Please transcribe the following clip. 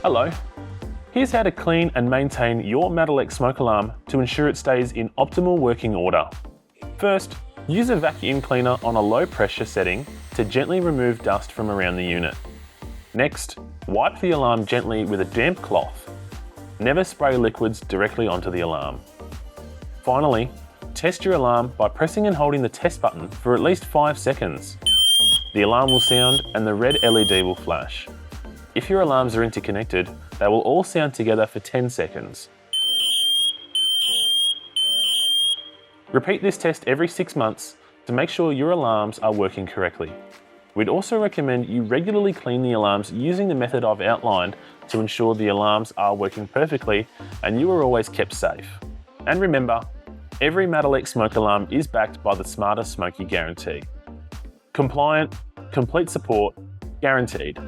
Hello. Here's how to clean and maintain your MATelec smoke alarm to ensure it stays in optimal working order. First, use a vacuum cleaner on a low pressure setting to gently remove dust from around the unit. Next, wipe the alarm gently with a damp cloth. Never spray liquids directly onto the alarm. Finally, test your alarm by pressing and holding the test button for at least 5 seconds. The alarm will sound and the red LED will flash. If your alarms are interconnected, they will all sound together for 10 seconds. Repeat this test every 6 months to make sure your alarms are working correctly. We'd also recommend you regularly clean the alarms using the method I've outlined to ensure the alarms are working perfectly and you are always kept safe. And remember, every MATelec smoke alarm is backed by the Smarter Smoky Guarantee. Compliant, complete support, guaranteed.